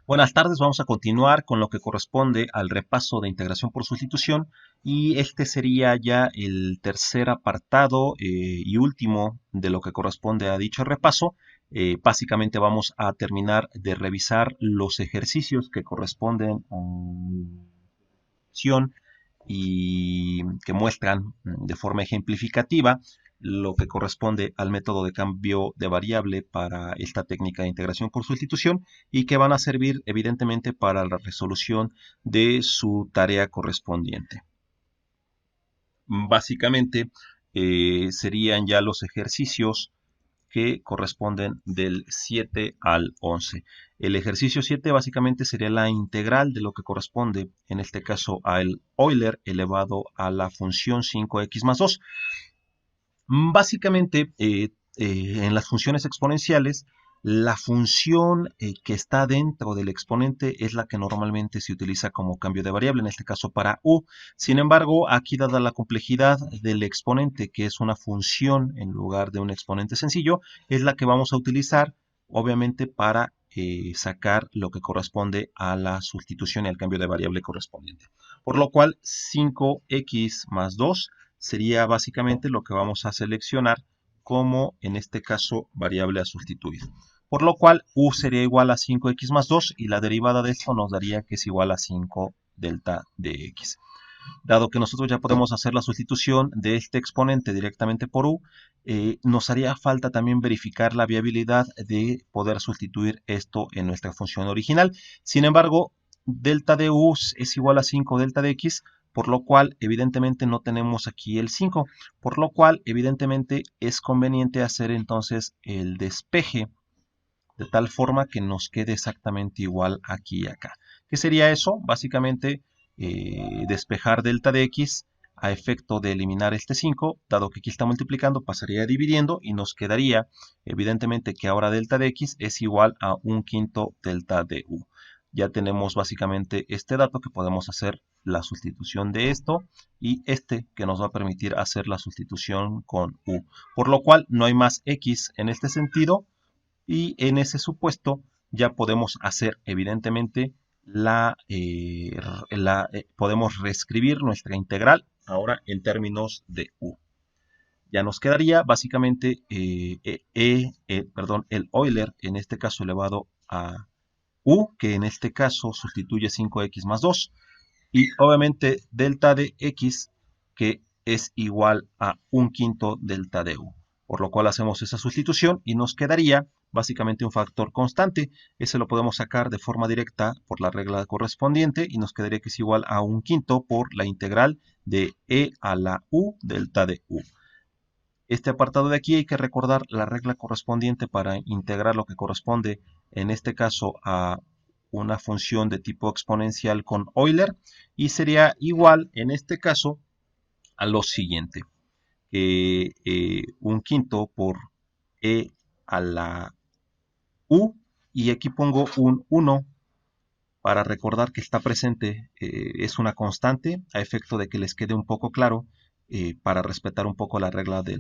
Buenas tardes, vamos a continuar con lo que corresponde al repaso de integración por sustitución y este sería ya el tercer apartado y último de lo que corresponde a dicho repaso. Básicamente vamos a terminar de revisar los ejercicios que corresponden a y que muestran de forma ejemplificativa lo que corresponde al método de cambio de variable para esta técnica de integración por sustitución y que van a servir evidentemente para la resolución de su tarea correspondiente. Básicamente serían ya los ejercicios que corresponden del 7 al 11. El ejercicio 7 básicamente sería la integral de lo que corresponde, en este caso, al Euler elevado a la función 5x más 2. Básicamente, en las funciones exponenciales, la función que está dentro del exponente es la que normalmente se utiliza como cambio de variable, en este caso para u. Sin embargo, aquí dada la complejidad del exponente, que es una función en lugar de un exponente sencillo, es la que vamos a utilizar, obviamente, para sacar lo que corresponde a la sustitución y al cambio de variable correspondiente. Por lo cual, 5x más 2 sería básicamente lo que vamos a seleccionar como en este caso variable a sustituir. Por lo cual u sería igual a 5x más 2 y la derivada de esto nos daría que es igual a 5 delta de x. Dado que nosotros ya podemos hacer la sustitución de este exponente directamente por u, nos haría falta también verificar la viabilidad de poder sustituir esto en nuestra función original. Sin embargo, delta de u es igual a 5 delta de x, por lo cual evidentemente no tenemos aquí el 5, por lo cual evidentemente es conveniente hacer entonces el despeje de tal forma que nos quede exactamente igual aquí y acá. ¿Qué sería eso? Básicamente despejar delta de x a efecto de eliminar este 5, dado que aquí está multiplicando, pasaría dividiendo y nos quedaría evidentemente que ahora delta de x es igual a 1/5 delta de u. Ya tenemos básicamente este dato que podemos hacer la sustitución de esto y este que nos va a permitir hacer la sustitución con u. Por lo cual no hay más x en este sentido, y en ese supuesto ya podemos hacer evidentemente podemos reescribir nuestra integral ahora en términos de u. Ya nos quedaría básicamente el Euler, en este caso elevado a u, que en este caso sustituye 5x más 2, y obviamente delta de x, que es igual a 1/5 delta de u. Por lo cual hacemos esa sustitución y nos quedaría básicamente un factor constante. Ese lo podemos sacar de forma directa por la regla correspondiente y nos quedaría que es igual a 1/5 por la integral de e a la u delta de u. Este apartado de aquí hay que recordar la regla correspondiente para integrar lo que corresponde en este caso a una función de tipo exponencial con Euler y sería igual en este caso a lo siguiente, que 1/5 por e a la u, y aquí pongo un 1 para recordar que está presente, es una constante a efecto de que les quede un poco claro, para respetar un poco la regla de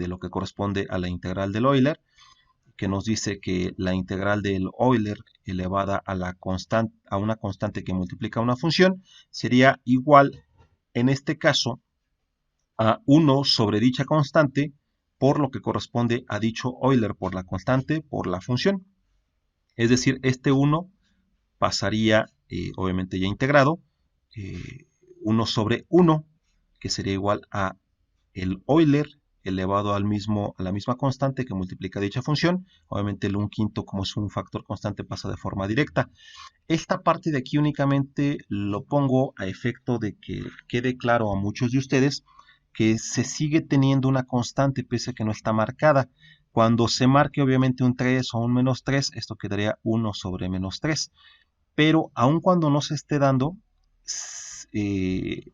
lo que corresponde a la integral del Euler, que nos dice que la integral del Euler elevada a, a una constante que multiplica una función sería igual, en este caso, a 1 sobre dicha constante por lo que corresponde a dicho Euler por la constante por la función. Es decir, este 1 pasaría, obviamente ya integrado, 1 sobre 1, que sería igual a el Euler elevado a la misma constante que multiplica dicha función. Obviamente el 1/5, como es un factor constante, pasa de forma directa. Esta parte de aquí únicamente lo pongo a efecto de que quede claro a muchos de ustedes que se sigue teniendo una constante pese a que no está marcada. Cuando se marque obviamente un 3 o un menos 3, esto quedaría 1 sobre menos 3. Pero aun cuando no se esté dando,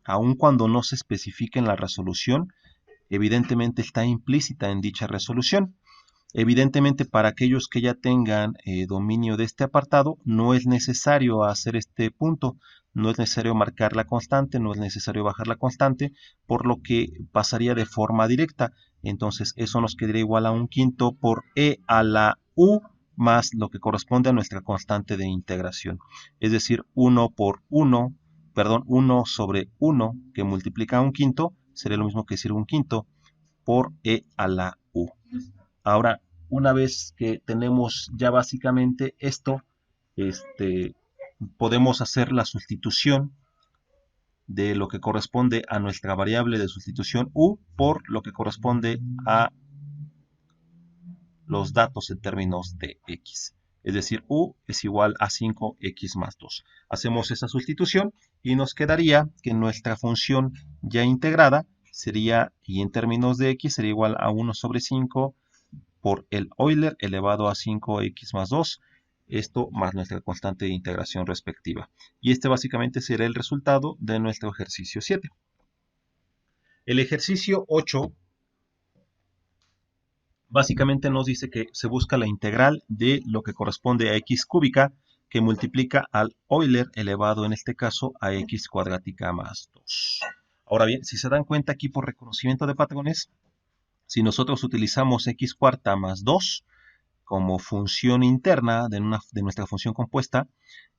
aun cuando no se especifique en la resolución, evidentemente está implícita en dicha resolución. Evidentemente, para aquellos que ya tengan dominio de este apartado, no es necesario hacer este punto, no es necesario marcar la constante, no es necesario bajar la constante, por lo que pasaría de forma directa. Entonces, eso nos quedaría igual a 1/5 por e a la u más lo que corresponde a nuestra constante de integración. Es decir, 1 sobre 1 que multiplica a un quinto sería lo mismo que decir un quinto por e a la u. Ahora, una vez que tenemos ya básicamente esto, podemos hacer la sustitución de lo que corresponde a nuestra variable de sustitución u por lo que corresponde a los datos en términos de x. Es decir, u es igual a 5x más 2. Hacemos esa sustitución y nos quedaría que nuestra función ya integrada sería, y en términos de x, sería igual a 1 sobre 5 por el Euler elevado a 5x más 2, esto más nuestra constante de integración respectiva. Y este básicamente será el resultado de nuestro ejercicio 7. El ejercicio 8 básicamente nos dice que se busca la integral de lo que corresponde a x cúbica que multiplica al Euler elevado en este caso a x cuadrática más 2. Ahora bien, si se dan cuenta aquí por reconocimiento de patrones, si nosotros utilizamos x cuarta más 2 como función interna de nuestra función compuesta,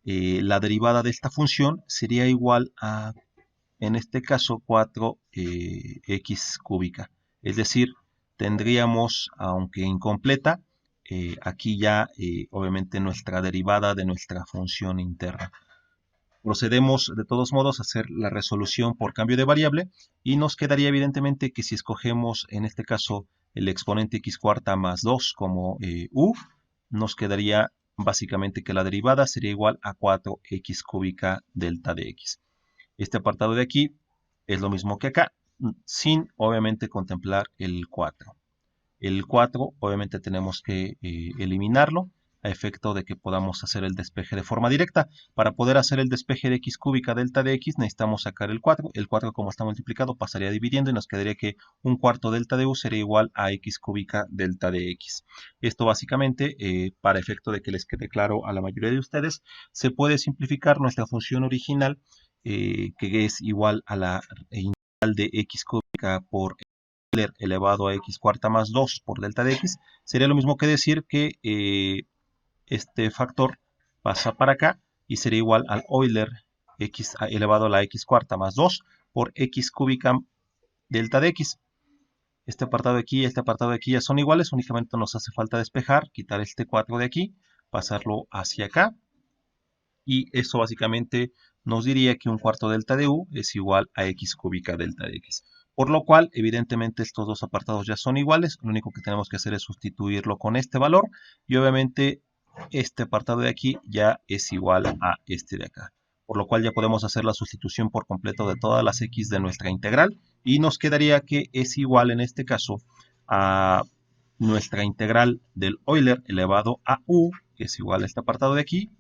la derivada de esta función sería igual a, en este caso, 4x cúbica. Es decir, tendríamos, aunque incompleta, aquí ya obviamente nuestra derivada de nuestra función interna. Procedemos de todos modos a hacer la resolución por cambio de variable y nos quedaría evidentemente que si escogemos en este caso el exponente x cuarta más 2 como u, nos quedaría básicamente que la derivada sería igual a 4x cúbica delta de x. Este apartado de aquí es lo mismo que acá, sin obviamente contemplar el 4. El 4 obviamente tenemos que eliminarlo a efecto de que podamos hacer el despeje de forma directa. Para poder hacer el despeje de x cúbica delta de x necesitamos sacar el 4. El 4 como está multiplicado pasaría dividiendo y nos quedaría que un cuarto delta de u sería igual a x cúbica delta de x. Esto básicamente, para efecto de que les quede claro a la mayoría de ustedes, se puede simplificar nuestra función original que es igual a la integral de x cúbica por elevado a x cuarta más 2 por delta de x, sería lo mismo que decir que este factor pasa para acá y sería igual al Euler x elevado a la x cuarta más 2 por x cúbica delta de x. Este apartado de aquí y este apartado de aquí ya son iguales, únicamente nos hace falta despejar, quitar este 4 de aquí, pasarlo hacia acá, y eso básicamente nos diría que un cuarto delta de u es igual a x cúbica delta de x. Por lo cual, evidentemente, estos dos apartados ya son iguales. Lo único que tenemos que hacer es sustituirlo con este valor. Y obviamente, este apartado de aquí ya es igual a este de acá. Por lo cual ya podemos hacer la sustitución por completo de todas las x de nuestra integral. Y nos quedaría que es igual en este caso a nuestra integral del Euler elevado a u, que es igual a este apartado de aquí,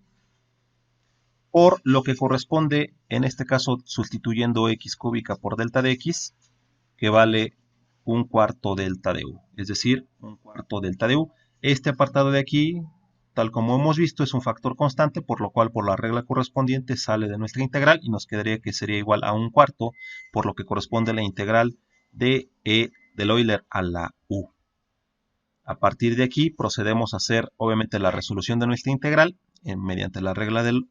por lo que corresponde, en este caso, sustituyendo x cúbica por delta de x, que vale un cuarto delta de u, es decir, un cuarto delta de u. Este apartado de aquí, tal como hemos visto, es un factor constante, por lo cual por la regla correspondiente sale de nuestra integral y nos quedaría que sería igual a un cuarto, por lo que corresponde a la integral de e del Euler a la u. A partir de aquí procedemos a hacer obviamente la resolución de nuestra integral mediante la regla del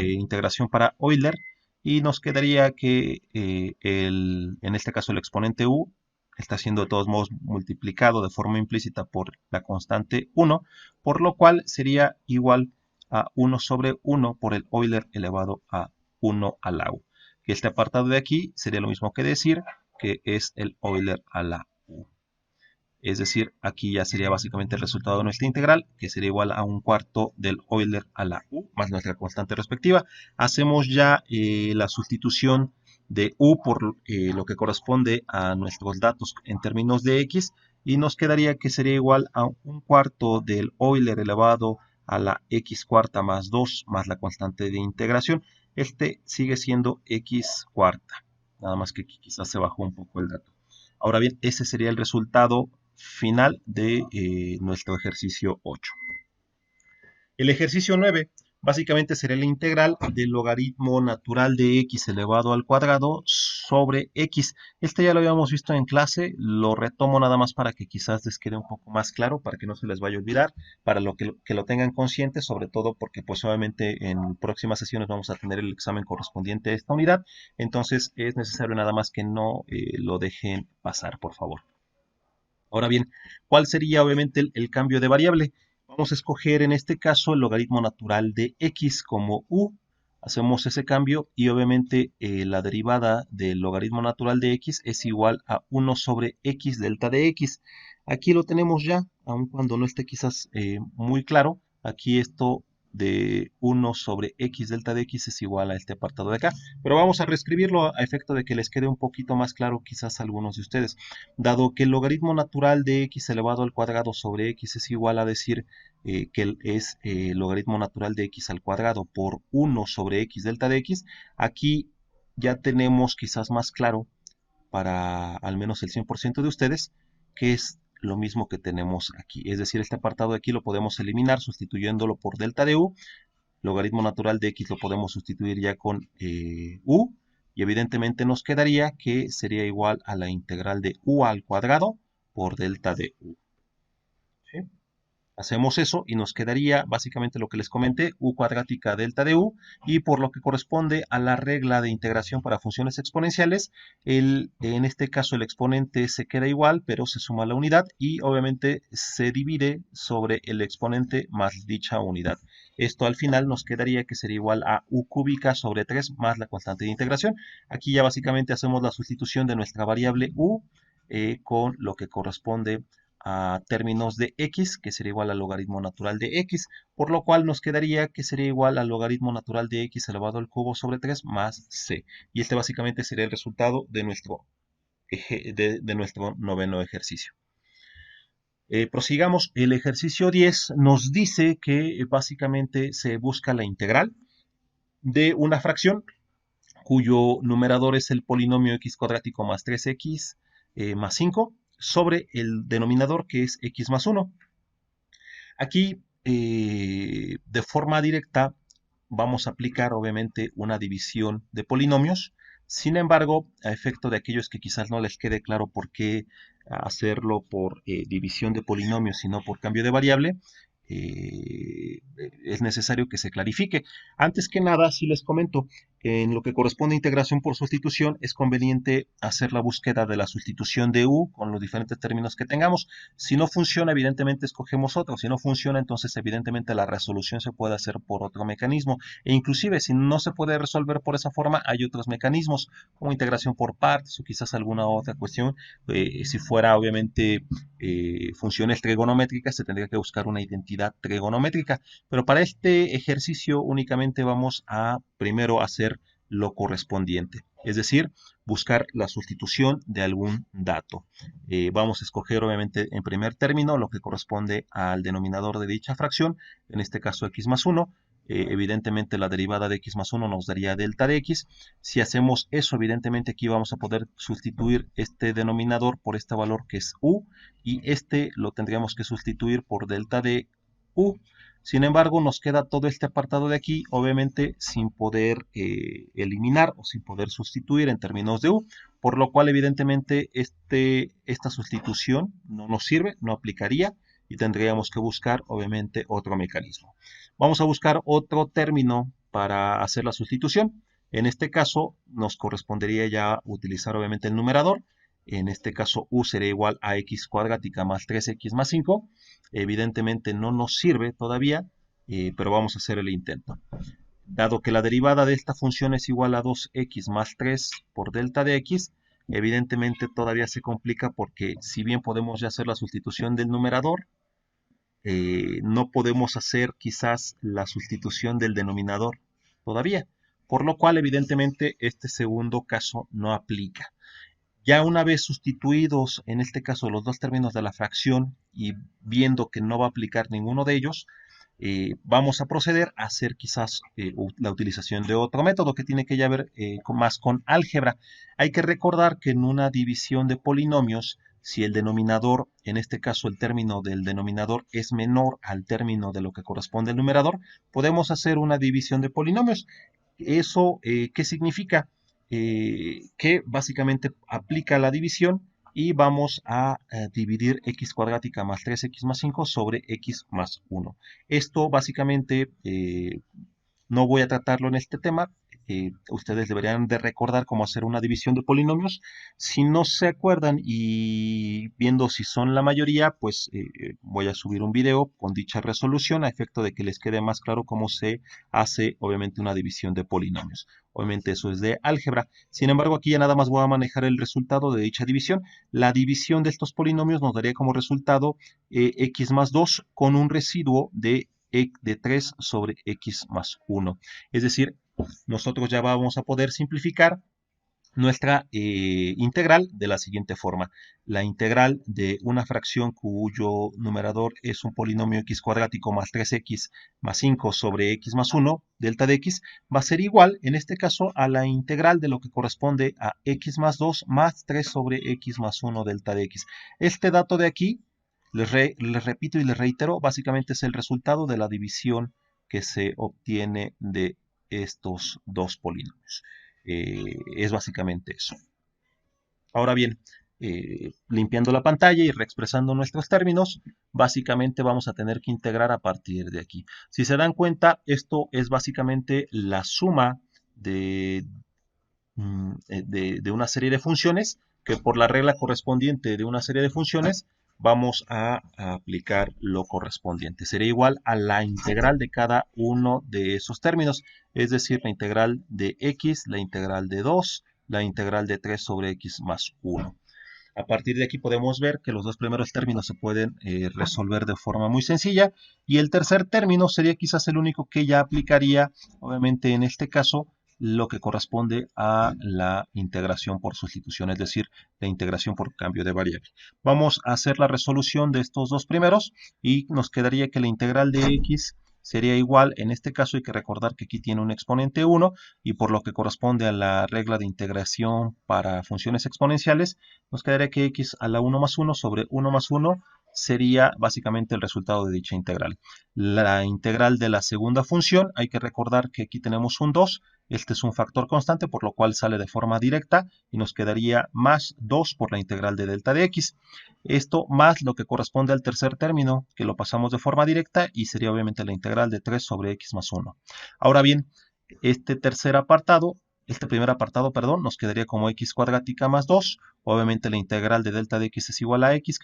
integración para Euler y nos quedaría que en este caso el exponente u está siendo de todos modos multiplicado de forma implícita por la constante 1, por lo cual sería igual a 1 sobre 1 por el Euler elevado a 1 a la u. Que este apartado de aquí sería lo mismo que decir que es el Euler a la u. Es decir, aquí ya sería básicamente el resultado de nuestra integral, que sería igual a un cuarto del Euler a la u, más nuestra constante respectiva. Hacemos ya la sustitución de u por lo que corresponde a nuestros datos en términos de x, y nos quedaría que sería igual a un cuarto del Euler elevado a la x cuarta más 2, más la constante de integración. Este sigue siendo x cuarta, nada más que aquí quizás se bajó un poco el dato. Ahora bien, ese sería el resultado final de nuestro ejercicio 8. El ejercicio 9 básicamente sería la integral del logaritmo natural de x elevado al cuadrado sobre X. Este ya lo habíamos visto en clase, lo retomo nada más para que quizás les quede un poco más claro, para que no se les vaya a olvidar, para que lo tengan consciente, sobre todo porque pues obviamente en próximas sesiones vamos a tener el examen correspondiente a esta unidad, entonces es necesario nada más que no lo dejen pasar, por favor. Ahora bien, ¿cuál sería obviamente el cambio de variable? Vamos a escoger en este caso el logaritmo natural de x como u. Hacemos ese cambio y obviamente la derivada del logaritmo natural de x es igual a 1 sobre x delta de x. Aquí lo tenemos ya, aun cuando no esté quizás muy claro. Aquí esto de 1 sobre x delta de x es igual a este apartado de acá. Pero vamos a reescribirlo a efecto de que les quede un poquito más claro quizás a algunos de ustedes. Dado que el logaritmo natural de x elevado al cuadrado sobre x es igual a decir que es el logaritmo natural de x al cuadrado por 1 sobre x delta de x, aquí ya tenemos quizás más claro para al menos el 100% de ustedes que es lo mismo que tenemos aquí. Es decir, este apartado de aquí lo podemos eliminar sustituyéndolo por delta de u. Logaritmo natural de x lo podemos sustituir ya con u. Y evidentemente nos quedaría que sería igual a la integral de u al cuadrado por delta de u. ¿Sí? Hacemos eso y nos quedaría básicamente lo que les comenté, u cuadrática delta de u, y por lo que corresponde a la regla de integración para funciones exponenciales, en este caso el exponente se queda igual, pero se suma la unidad y obviamente se divide sobre el exponente más dicha unidad. Esto al final nos quedaría que sería igual a u cúbica sobre 3 más la constante de integración. Aquí ya básicamente hacemos la sustitución de nuestra variable u con lo que corresponde a términos de x, que sería igual al logaritmo natural de x, por lo cual nos quedaría que sería igual al logaritmo natural de x elevado al cubo sobre 3 más c. Y este básicamente sería el resultado de nuestro noveno ejercicio. Prosigamos, el ejercicio 10 nos dice que básicamente se busca la integral de una fracción cuyo numerador es el polinomio x cuadrático más 3x más 5 sobre el denominador que es x más 1. Aquí, de forma directa, vamos a aplicar obviamente una división de polinomios. Sin embargo, a efecto de aquellos que quizás no les quede claro por qué hacerlo por división de polinomios y no por cambio de variable, es necesario que se clarifique. Antes que nada, si les comento, en lo que corresponde a integración por sustitución, es conveniente hacer la búsqueda de la sustitución de u con los diferentes términos que tengamos. Si no funciona, evidentemente escogemos otro. Si no funciona, entonces evidentemente la resolución se puede hacer por otro mecanismo. E inclusive, si no se puede resolver por esa forma, hay otros mecanismos, como integración por partes o quizás alguna otra cuestión. Si fuera, obviamente, funciones trigonométricas, se tendría que buscar una identidad trigonométrica. Pero para este ejercicio únicamente vamos a primero hacer lo correspondiente, es decir, buscar la sustitución de algún dato. Vamos a escoger obviamente en primer término lo que corresponde al denominador de dicha fracción, en este caso x más 1. Evidentemente la derivada de x más 1 nos daría delta de x. Si hacemos eso, evidentemente aquí vamos a poder sustituir este denominador por este valor que es u, y este lo tendríamos que sustituir por delta de u. Sin embargo, nos queda todo este apartado de aquí, obviamente sin poder eliminar o sin poder sustituir en términos de u, por lo cual evidentemente esta sustitución no nos sirve, no aplicaría y tendríamos que buscar obviamente otro mecanismo. Vamos a buscar otro término para hacer la sustitución. En este caso nos correspondería ya utilizar obviamente el numerador. En este caso u sería igual a x cuadrática más 3x más 5. Evidentemente no nos sirve todavía, pero vamos a hacer el intento. Dado que la derivada de esta función es igual a 2x más 3 por delta de x, evidentemente todavía se complica porque si bien podemos ya hacer la sustitución del numerador, no podemos hacer quizás la sustitución del denominador todavía, por lo cual evidentemente este segundo caso no aplica. Ya una vez sustituidos, en este caso, los dos términos de la fracción y viendo que no va a aplicar ninguno de ellos, vamos a proceder a hacer quizás la utilización de otro método que tiene que ya ver más con álgebra. Hay que recordar que en una división de polinomios, si el denominador, en este caso el término del denominador es menor al término de lo que corresponde al numerador, podemos hacer una división de polinomios. ¿Eso qué significa? que básicamente aplica la división y vamos a dividir x cuadrática más 3x más 5 sobre x más 1. Esto básicamente no voy a tratarlo en este tema. Ustedes deberían de recordar cómo hacer una división de polinomios. Si no se acuerdan y viendo si son la mayoría, pues voy a subir un video con dicha resolución a efecto de que les quede más claro cómo se hace obviamente una división de polinomios. Obviamente eso es de álgebra. Sin embargo, aquí ya nada más voy a manejar el resultado de dicha división. La división de estos polinomios nos daría como resultado x más 2 con un residuo de 3 sobre x más 1. Es decir, nosotros ya vamos a poder simplificar nuestra integral de la siguiente forma. La integral de una fracción cuyo numerador es un polinomio x cuadrático más 3x más 5 sobre x más 1, delta de x, va a ser igual, en este caso, a la integral de lo que corresponde a x más 2 más 3 sobre x más 1, delta de x. Este dato de aquí, les repito y les reitero, básicamente es el resultado de la división que se obtiene de estos dos polinomios. Es básicamente eso. Ahora bien, limpiando la pantalla y reexpresando nuestros términos, básicamente vamos a tener que integrar a partir de aquí. Si se dan cuenta, esto es básicamente la suma de una serie de funciones que por la regla correspondiente de una serie de funciones vamos a aplicar lo correspondiente. Sería igual a la integral de cada uno de esos términos, es decir, la integral de x, la integral de 2, la integral de 3 sobre x más 1. A partir de aquí podemos ver que los dos primeros términos se pueden resolver de forma muy sencilla y el tercer término sería quizás el único que ya aplicaría, obviamente en este caso, lo que corresponde a la integración por sustitución, es decir, la integración por cambio de variable. Vamos a hacer la resolución de estos dos primeros y nos quedaría que la integral de x sería igual, en este caso hay que recordar que aquí tiene un exponente 1 y por lo que corresponde a la regla de integración para funciones exponenciales, nos quedaría que x a la 1 más 1 sobre 1 más 1 sería básicamente el resultado de dicha integral. La integral de la segunda función, hay que recordar que aquí tenemos un 2, este es un factor constante, por lo cual sale de forma directa y nos quedaría más 2 por la integral de delta de x. Esto más lo que corresponde al tercer término, que lo pasamos de forma directa y sería obviamente la integral de 3 sobre x más 1. Ahora bien, este primer apartado, perdón, nos quedaría como x cuadrática más 2. Obviamente la integral de delta de x es igual a x,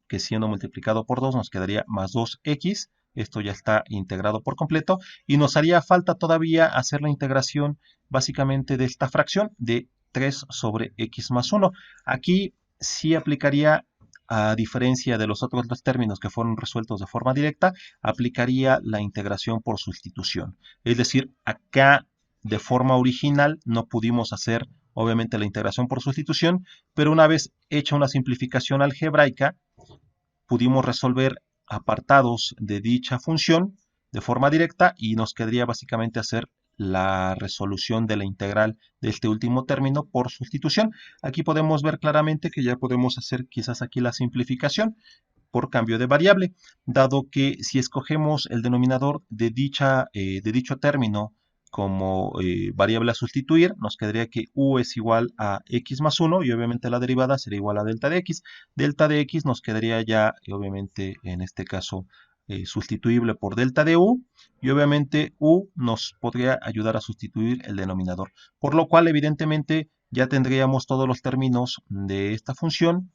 que siendo multiplicado por 2 nos quedaría más 2x. Esto ya está integrado por completo. Y nos haría falta todavía hacer la integración básicamente de esta fracción de 3 sobre x más 1. Aquí sí aplicaría, a diferencia de los otros dos términos que fueron resueltos de forma directa, aplicaría la integración por sustitución. Es decir, acá de forma original no pudimos hacer obviamente la integración por sustitución, pero una vez hecha una simplificación algebraica, pudimos resolver apartados de dicha función de forma directa y nos quedaría básicamente hacer la resolución de la integral de este último término por sustitución. Aquí podemos ver claramente que ya podemos hacer quizás aquí la simplificación por cambio de variable, dado que si escogemos el denominador de dicho término como variable a sustituir, nos quedaría que u es igual a x más 1 y obviamente la derivada sería igual a delta de x. Delta de x nos quedaría ya, obviamente, en este caso, sustituible por delta de u y obviamente u nos podría ayudar a sustituir el denominador. Por lo cual, evidentemente, ya tendríamos todos los términos de esta función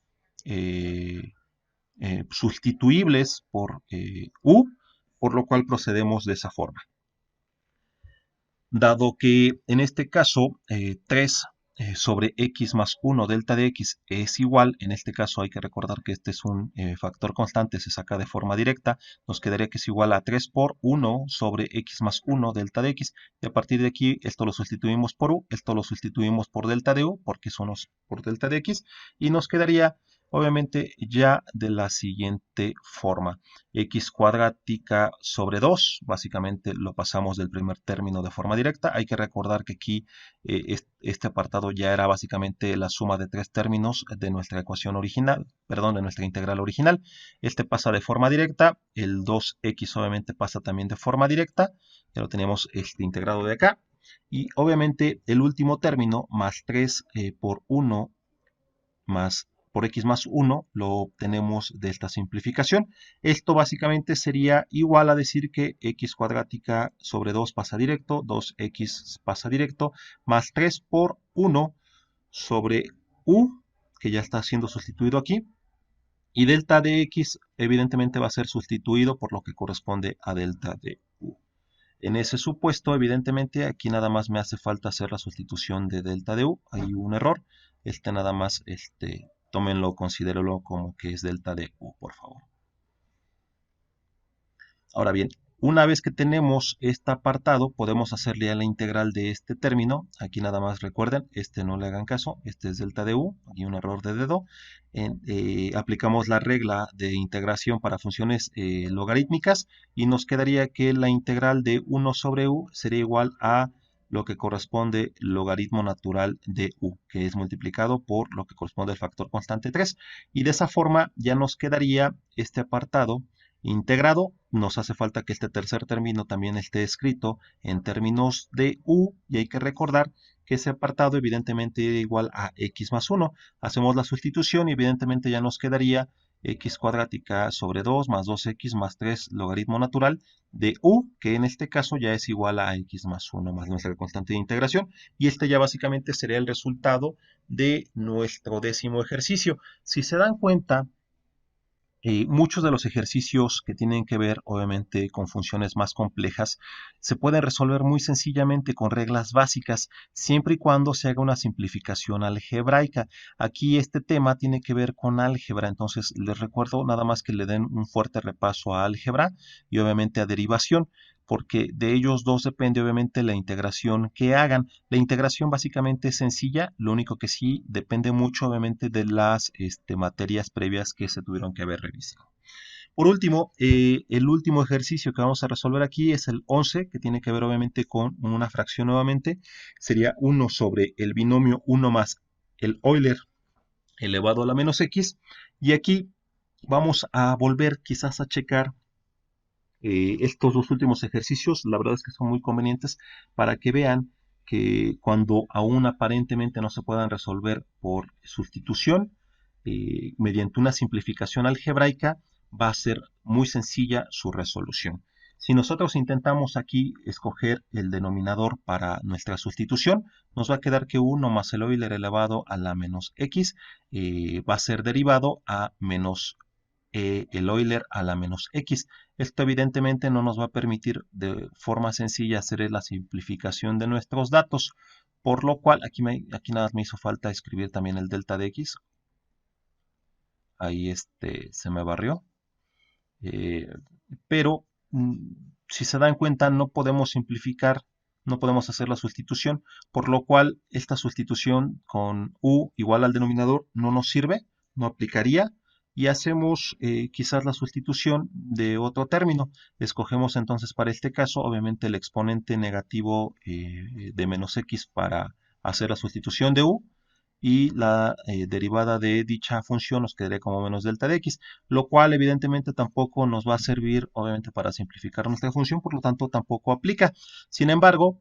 sustituibles por u, por lo cual procedemos de esa forma. Dado que en este caso 3 sobre x más 1 delta de x es igual, en este caso hay que recordar que este es un factor constante, se saca de forma directa, nos quedaría que es igual a 3 por 1 sobre x más 1 delta de x, y a partir de aquí esto lo sustituimos por u, esto lo sustituimos por delta de u, porque son por delta de x, y nos quedaría obviamente ya de la siguiente forma: x cuadrática sobre 2, básicamente lo pasamos del primer término de forma directa. Hay que recordar que aquí este apartado ya era básicamente la suma de tres términos de nuestra ecuación original, perdón, de nuestra integral original. Este pasa de forma directa, el 2x obviamente pasa también de forma directa, ya lo tenemos integrado de acá. Y obviamente el último término, más 3 por 1 por x más 1, lo obtenemos de esta simplificación. Esto básicamente sería igual a decir que x cuadrática sobre 2 pasa directo, 2x pasa directo, más 3 por 1 sobre u, que ya está siendo sustituido aquí, y delta de x evidentemente va a ser sustituido por lo que corresponde a delta de u. En ese supuesto, evidentemente, aquí nada más me hace falta hacer la sustitución de delta de u. Hay un error. Nada más, tómenlo, considérenlo como que es delta de u, por favor. Ahora bien, una vez que tenemos este apartado, podemos hacerle ya la integral de este término. Aquí nada más recuerden, no le hagan caso, este es delta de u, aquí un error de dedo. Aplicamos la regla de integración para funciones logarítmicas y nos quedaría que la integral de 1 sobre u sería igual a lo que corresponde logaritmo natural de u, que es multiplicado por lo que corresponde al factor constante 3. Y de esa forma ya nos quedaría este apartado integrado. Nos hace falta que este tercer término también esté escrito en términos de u, y hay que recordar que ese apartado evidentemente es igual a x más 1. Hacemos la sustitución y evidentemente ya nos quedaría x cuadrática sobre 2 más 2x más 3 logaritmo natural de u, que en este caso ya es igual a x más 1 más nuestra constante de integración, y ya básicamente sería el resultado de nuestro 10º ejercicio. Si se dan cuenta, muchos de los ejercicios que tienen que ver, obviamente, con funciones más complejas, se pueden resolver muy sencillamente con reglas básicas, siempre y cuando se haga una simplificación algebraica. Aquí este tema tiene que ver con álgebra, entonces les recuerdo nada más que le den un fuerte repaso a álgebra y obviamente a derivación, porque de ellos dos depende obviamente la integración que hagan. La integración básicamente es sencilla, lo único que sí depende mucho obviamente de las materias previas que se tuvieron que haber revisado. Por último, el último ejercicio que vamos a resolver aquí es el 11, que tiene que ver obviamente con una fracción nuevamente. Sería 1 sobre el binomio 1 más el Euler elevado a la menos x. Y aquí vamos a volver quizás a checar estos dos últimos ejercicios. La verdad es que son muy convenientes para que vean que cuando aún aparentemente no se puedan resolver por sustitución, mediante una simplificación algebraica, va a ser muy sencilla su resolución. Si nosotros intentamos aquí escoger el denominador para nuestra sustitución, nos va a quedar que 1 más el Euler elevado a la menos x va a ser derivado a menos el Euler a la menos x. Esto evidentemente no nos va a permitir de forma sencilla hacer la simplificación de nuestros datos, por lo cual aquí nada más me hizo falta escribir también el delta de x. Ahí se me barrió. Pero si se dan cuenta, no podemos simplificar, no podemos hacer la sustitución, por lo cual esta sustitución con u igual al denominador no nos sirve, no aplicaría, y hacemos quizás la sustitución de otro término. Escogemos entonces para este caso obviamente el exponente negativo de menos x para hacer la sustitución de u, y la derivada de dicha función nos quedaría como menos delta de x, lo cual evidentemente tampoco nos va a servir obviamente para simplificar nuestra función, por lo tanto tampoco aplica. Sin embargo,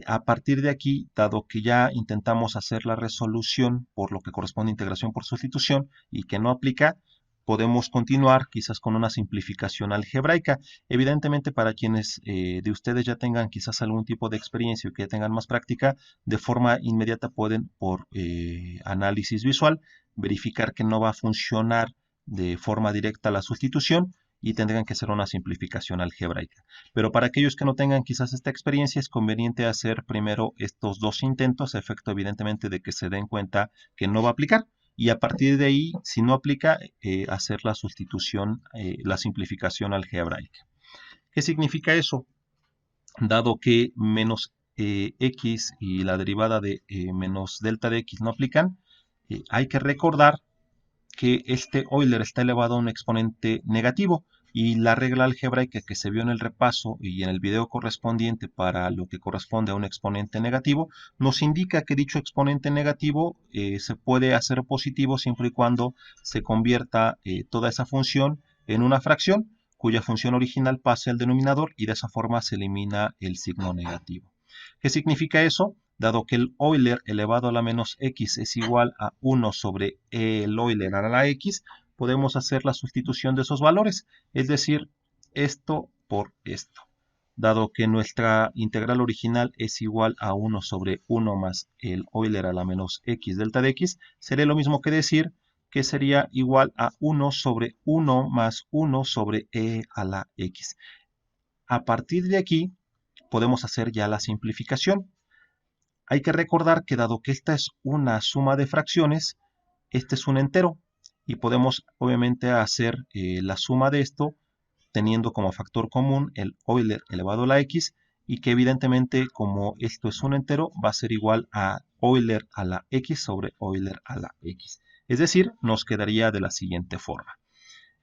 a partir de aquí, dado que ya intentamos hacer la resolución por lo que corresponde a integración por sustitución y que no aplica, podemos continuar quizás con una simplificación algebraica. Evidentemente, para quienes de ustedes ya tengan quizás algún tipo de experiencia o que ya tengan más práctica, de forma inmediata pueden, por análisis visual, verificar que no va a funcionar de forma directa la sustitución y tendrán que hacer una simplificación algebraica. Pero para aquellos que no tengan quizás esta experiencia, es conveniente hacer primero estos dos intentos, a efecto evidentemente de que se den cuenta que no va a aplicar. Y a partir de ahí, si no aplica, hacer la sustitución, la simplificación algebraica. ¿Qué significa eso? Dado que menos x y la derivada de menos delta de x no aplican, hay que recordar que este Euler está elevado a un exponente negativo, y la regla algebraica que se vio en el repaso y en el video correspondiente para lo que corresponde a un exponente negativo nos indica que dicho exponente negativo se puede hacer positivo siempre y cuando se convierta toda esa función en una fracción cuya función original pase al denominador, y de esa forma se elimina el signo negativo. ¿Qué significa eso? Dado que el Euler elevado a la menos x es igual a 1 sobre el Euler a la x, podemos hacer la sustitución de esos valores, es decir, esto por esto. Dado que nuestra integral original es igual a 1 sobre 1 más el Euler a la menos x delta de x, sería lo mismo que decir que sería igual a 1 sobre 1 más 1 sobre e a la x. A partir de aquí, podemos hacer ya la simplificación. Hay que recordar que dado que esta es una suma de fracciones, este es un entero y podemos obviamente hacer la suma de esto teniendo como factor común el Euler elevado a la x y que evidentemente como esto es un entero va a ser igual a Euler a la x sobre Euler a la x. Es decir, nos quedaría de la siguiente forma.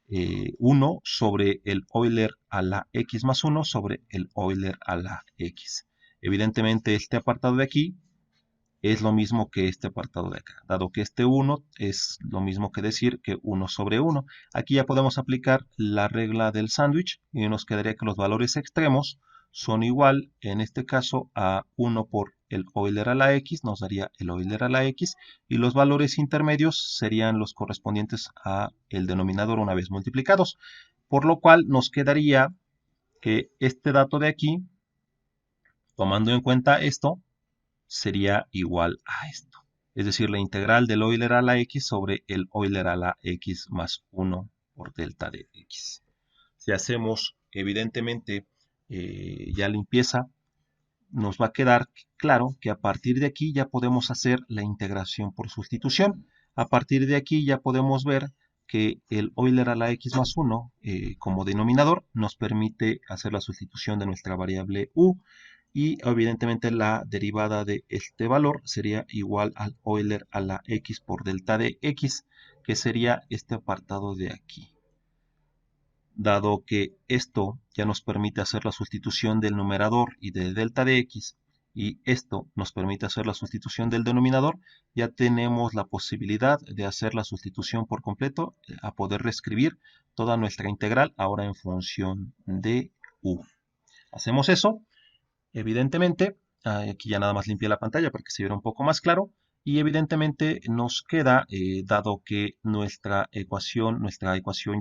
1 sobre el Euler a la x más 1 sobre el Euler a la x. Evidentemente este apartado de aquí es lo mismo que este apartado de acá, dado que este 1 es lo mismo que decir que 1 sobre 1. Aquí ya podemos aplicar la regla del sándwich y nos quedaría que los valores extremos son igual, en este caso, a 1 por el Euler a la x, nos daría el Euler a la x, y los valores intermedios serían los correspondientes a el denominador una vez multiplicados, por lo cual nos quedaría que este dato de aquí, tomando en cuenta esto, sería igual a esto. Es decir, la integral del Euler a la x sobre el Euler a la x más 1 por delta de x. Si hacemos, evidentemente, ya limpieza, nos va a quedar claro que a partir de aquí ya podemos hacer la integración por sustitución. A partir de aquí ya podemos ver que el Euler a la x más 1 como denominador nos permite hacer la sustitución de nuestra variable u y evidentemente la derivada de este valor sería igual al Euler a la x por delta de x, que sería este apartado de aquí. Dado que esto ya nos permite hacer la sustitución del numerador y de delta de x, y esto nos permite hacer la sustitución del denominador, ya tenemos la posibilidad de hacer la sustitución por completo, a poder reescribir toda nuestra integral ahora en función de u. Hacemos eso. Evidentemente, aquí ya nada más limpié la pantalla para que se viera un poco más claro. Y evidentemente nos queda, dado que nuestra ecuación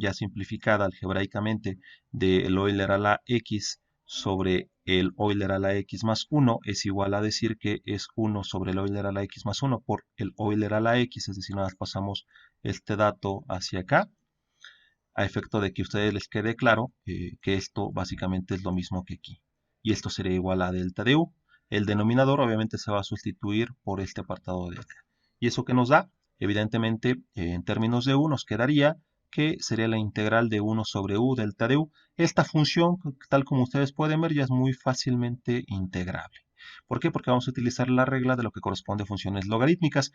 ya simplificada algebraicamente del Euler a la x sobre el Euler a la x más 1 es igual a decir que es 1 sobre el Euler a la x más 1 por el Euler a la x, es decir, nada más pasamos este dato hacia acá, a efecto de que a ustedes les quede claro que esto básicamente es lo mismo que aquí. Y esto sería igual a delta de u. El denominador obviamente se va a sustituir por este apartado de acá. ¿Y eso qué nos da? Evidentemente, en términos de u nos quedaría que sería la integral de 1 sobre u delta de u. Esta función, tal como ustedes pueden ver, ya es muy fácilmente integrable. ¿Por qué? Porque vamos a utilizar la regla de lo que corresponde a funciones logarítmicas,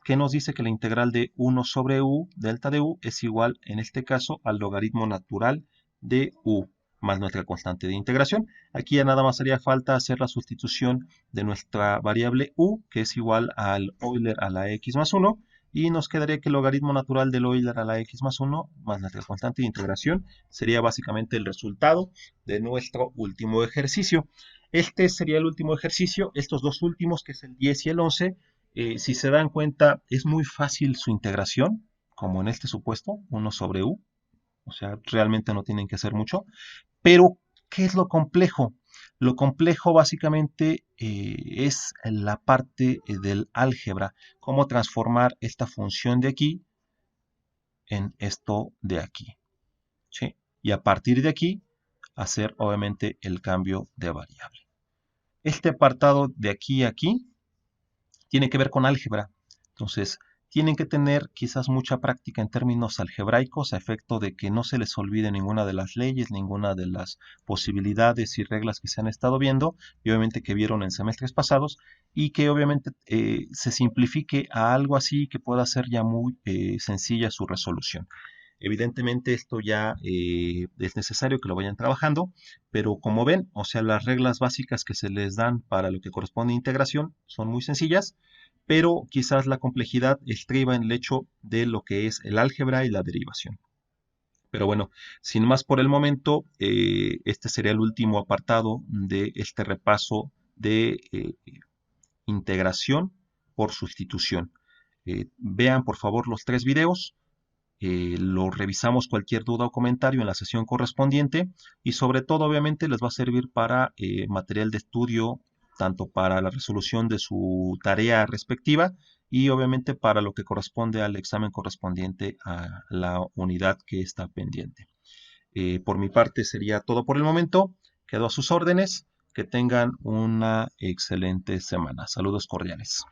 que nos dice que la integral de 1 sobre u delta de u es igual, en este caso, al logaritmo natural de u más nuestra constante de integración. Aquí ya nada más haría falta hacer la sustitución de nuestra variable u, que es igual al Euler a la x más 1, y nos quedaría que el logaritmo natural del Euler a la x más 1 más nuestra constante de integración sería básicamente el resultado de nuestro último ejercicio. Este sería el último ejercicio. Estos dos últimos, que es el 10 y el 11, si se dan cuenta, es muy fácil su integración, como en este supuesto, 1 sobre u. O sea, realmente no tienen que hacer mucho. Pero, ¿qué es lo complejo? Lo complejo básicamente es la parte del álgebra, cómo transformar esta función de aquí en esto de aquí. ¿Sí? Y a partir de aquí, hacer obviamente el cambio de variable. Este apartado de aquí a aquí tiene que ver con álgebra. Entonces, tienen que tener quizás mucha práctica en términos algebraicos a efecto de que no se les olvide ninguna de las leyes, ninguna de las posibilidades y reglas que se han estado viendo y obviamente que vieron en semestres pasados y que obviamente se simplifique a algo así que pueda ser ya muy sencilla su resolución. Evidentemente esto ya es necesario que lo vayan trabajando, pero como ven, o sea, las reglas básicas que se les dan para lo que corresponde a integración son muy sencillas, pero quizás la complejidad estriba en el hecho de lo que es el álgebra y la derivación. Pero bueno, sin más por el momento, este sería el último apartado de este repaso de integración por sustitución. Vean por favor los 3 videos, lo revisamos cualquier duda o comentario en la sesión correspondiente y sobre todo obviamente les va a servir para material de estudio, tanto para la resolución de su tarea respectiva y obviamente para lo que corresponde al examen correspondiente a la unidad que está pendiente. Por mi parte sería todo por el momento. Quedo a sus órdenes. Que tengan una excelente semana. Saludos cordiales.